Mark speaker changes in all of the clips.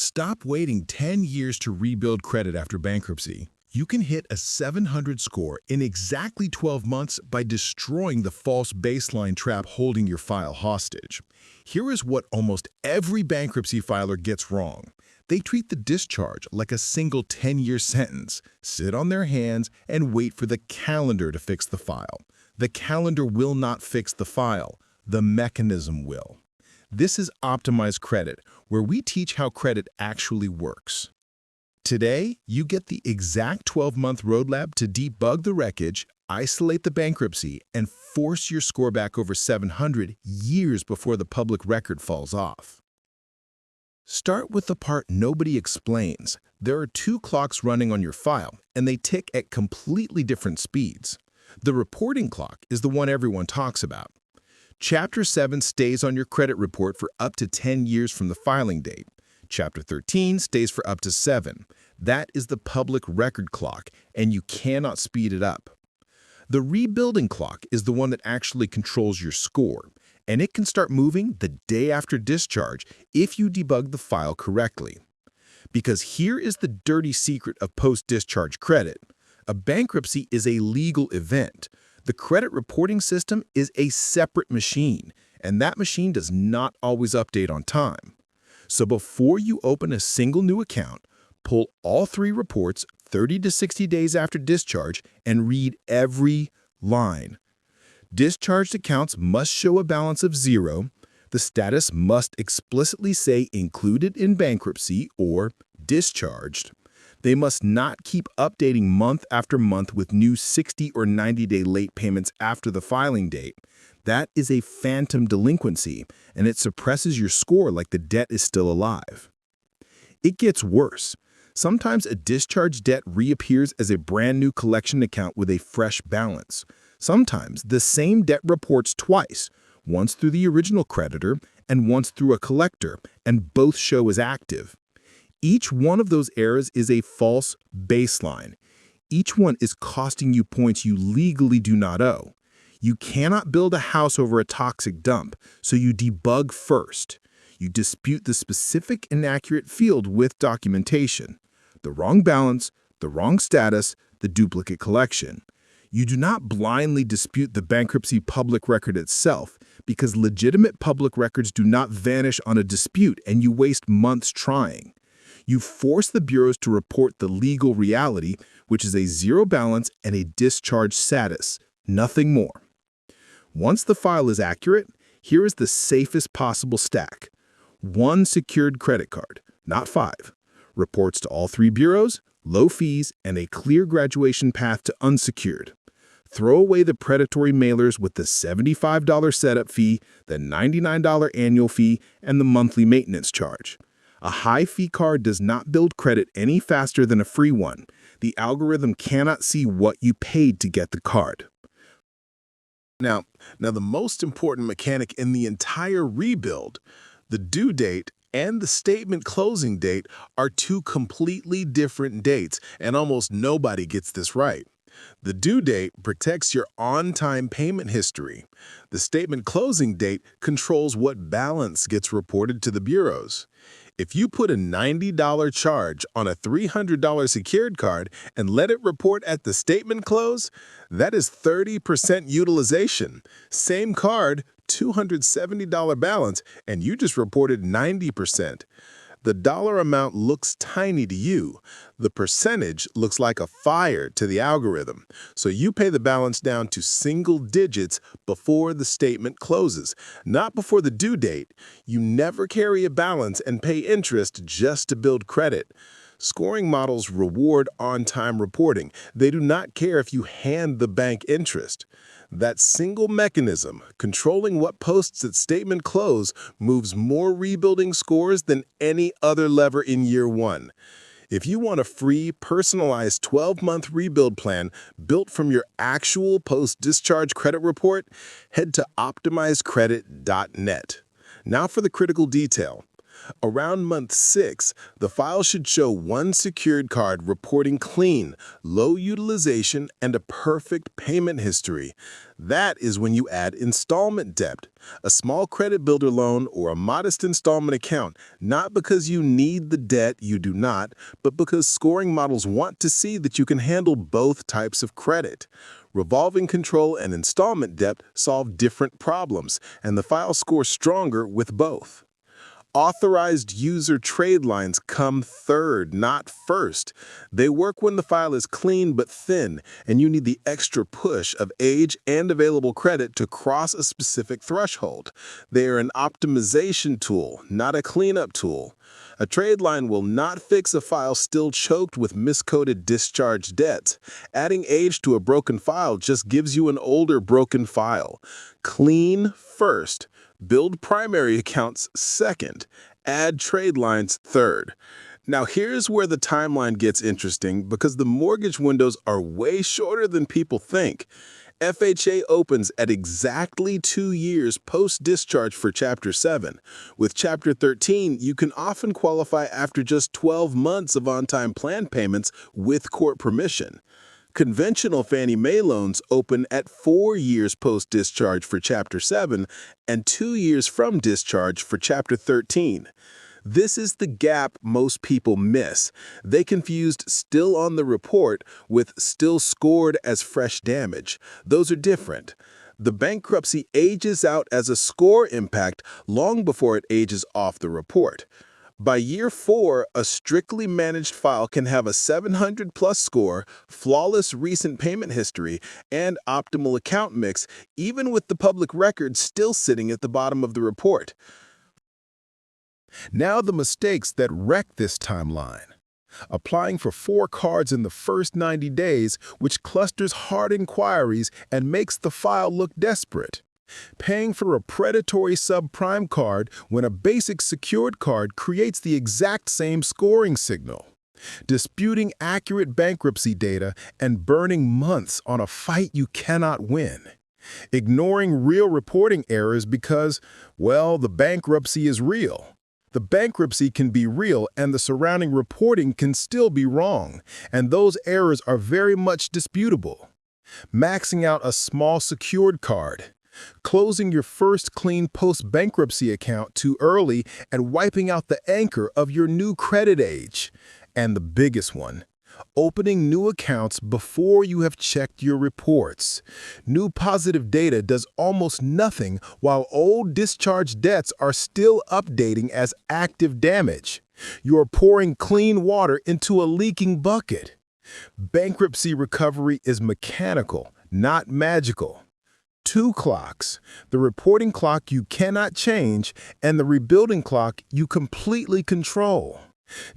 Speaker 1: Stop waiting 10 years to rebuild credit after bankruptcy. You can hit a 700 score in exactly 12 months by destroying the false baseline trap holding your file hostage. Here is what almost every bankruptcy filer gets wrong. They treat the discharge like a single 10-year sentence, sit on their hands, and wait for the calendar to fix the file. The calendar will not fix the file. The mechanism will. This is Optimized Credit, where we teach how credit actually works. Today, you get the exact 12-month roadmap to debug the wreckage, isolate the bankruptcy, and force your score back over 700 years before the public record falls off. Start with the part nobody explains. There are two clocks running on your file, and they tick at completely different speeds. The reporting clock is the one everyone talks about. Chapter 7 stays on your credit report for up to 10 years from the filing date. Chapter 13 stays for up to 7. That is the public record clock, and you cannot speed it up. The rebuilding clock is the one that actually controls your score, and it can start moving the day after discharge if you debug the file correctly. Because here is the dirty secret of post-discharge credit. A bankruptcy is a legal event. The credit reporting system is a separate machine, and that machine does not always update on time. So before you open a single new account, pull all 3 reports 30 to 60 days after discharge and read every line. Discharged accounts must show a balance of 0. The status must explicitly say included in bankruptcy or discharged. They must not keep updating month after month with new 60 or 90-day late payments after the filing date. That is a phantom delinquency, and it suppresses your score like the debt is still alive. It gets worse. Sometimes a discharged debt reappears as a brand new collection account with a fresh balance. Sometimes the same debt reports twice, once through the original creditor and once through a collector, and both show as active. Each one of those errors is a false baseline. Each one is costing you points you legally do not owe. You cannot build a house over a toxic dump, so you debug first. You dispute the specific inaccurate field with documentation. The wrong balance, the wrong status, the duplicate collection. You do not blindly dispute the bankruptcy public record itself, because legitimate public records do not vanish on a dispute and you waste months trying. You force the bureaus to report the legal reality, which is a 0 balance and a discharge status, nothing more. Once the file is accurate, here is the safest possible stack. 1 secured credit card, not 5. Reports to all 3 bureaus, low fees, and a clear graduation path to unsecured. Throw away the predatory mailers with the $75 setup fee, the $99 annual fee, and the monthly maintenance charge. A high-fee card does not build credit any faster than a free one. The algorithm cannot see what you paid to get the card. Now the most important mechanic in the entire rebuild, the due date and the statement closing date, are 2 completely different dates, and almost nobody gets this right. The due date protects your on-time payment history. The statement closing date controls what balance gets reported to the bureaus. If you put a $90 charge on a $300 secured card and let it report at the statement close, that is 30% utilization. Same card, $270 balance, and you just reported 90%. The dollar amount looks tiny to you. The percentage looks like a fire to the algorithm. So you pay the balance down to single digits before the statement closes, not before the due date. You never carry a balance and pay interest just to build credit. Scoring models reward on-time reporting. They do not care if you hand the bank interest. That single mechanism, controlling what posts at statement close, moves more rebuilding scores than any other lever in year 1. If you want a free, personalized 12-month rebuild plan built from your actual post-discharge credit report, head to optimizedcredit.net. Now for the critical detail. Around month 6, the file should show one secured card reporting clean, low utilization, and a perfect payment history. That is when you add installment debt, a small credit builder loan or a modest installment account, not because you need the debt, you do not, but because scoring models want to see that you can handle both types of credit. Revolving control and installment debt solve different problems, and the file scores stronger with both. Authorized user trade lines come third, not first. They work when the file is clean but thin, and you need the extra push of age and available credit to cross a specific threshold. They are an optimization tool, not a cleanup tool. A trade line will not fix a file still choked with miscoded discharge debts. Adding age to a broken file just gives you an older broken file. Clean first. Build primary accounts second. Add trade lines third. Now here's where the timeline gets interesting because the mortgage windows are way shorter than people think. FHA opens at exactly 2 years post-discharge for Chapter 7. With Chapter 13, you can often qualify after just 12 months of on-time plan payments with court permission. Conventional Fannie Mae loans open at 4 years post-discharge for Chapter 7 and 2 years from discharge for Chapter 13. This is the gap most people miss. They confused still on the report with still scored as fresh damage. Those are different. The bankruptcy ages out as a score impact long before it ages off the report. By year 4, a strictly managed file can have a 700-plus score, flawless recent payment history, and optimal account mix, even with the public record still sitting at the bottom of the report. Now the mistakes that wreck this timeline. Applying for 4 cards in the first 90 days, which clusters hard inquiries and makes the file look desperate. Paying for a predatory subprime card when a basic secured card creates the exact same scoring signal. Disputing accurate bankruptcy data and burning months on a fight you cannot win. Ignoring real reporting errors because, well, the bankruptcy is real. The bankruptcy can be real and the surrounding reporting can still be wrong, and those errors are very much disputable. Maxing out a small secured card. Closing your first clean post-bankruptcy account too early and wiping out the anchor of your new credit age. And the biggest one, opening new accounts before you have checked your reports. New positive data does almost nothing while old discharge debts are still updating as active damage. You're pouring clean water into a leaking bucket. Bankruptcy recovery is mechanical, not magical. 2 clocks, the reporting clock you cannot change and the rebuilding clock you completely control.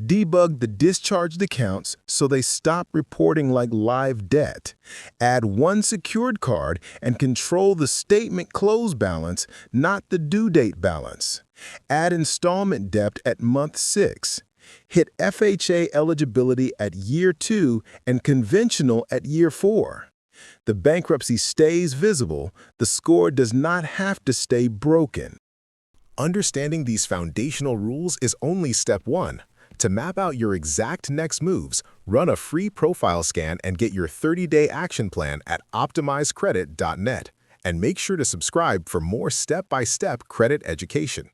Speaker 1: Debug the discharged accounts so they stop reporting like live debt. Add 1 secured card and control the statement close balance, not the due date balance. Add installment debt at month 6. Hit FHA eligibility at year 2 and conventional at year 4. The bankruptcy stays visible, the score does not have to stay broken. Understanding these foundational rules is only step 1. To map out your exact next moves, run a free profile scan and get your 30-day action plan at optimizecredit.net. And make sure to subscribe for more step-by-step credit education.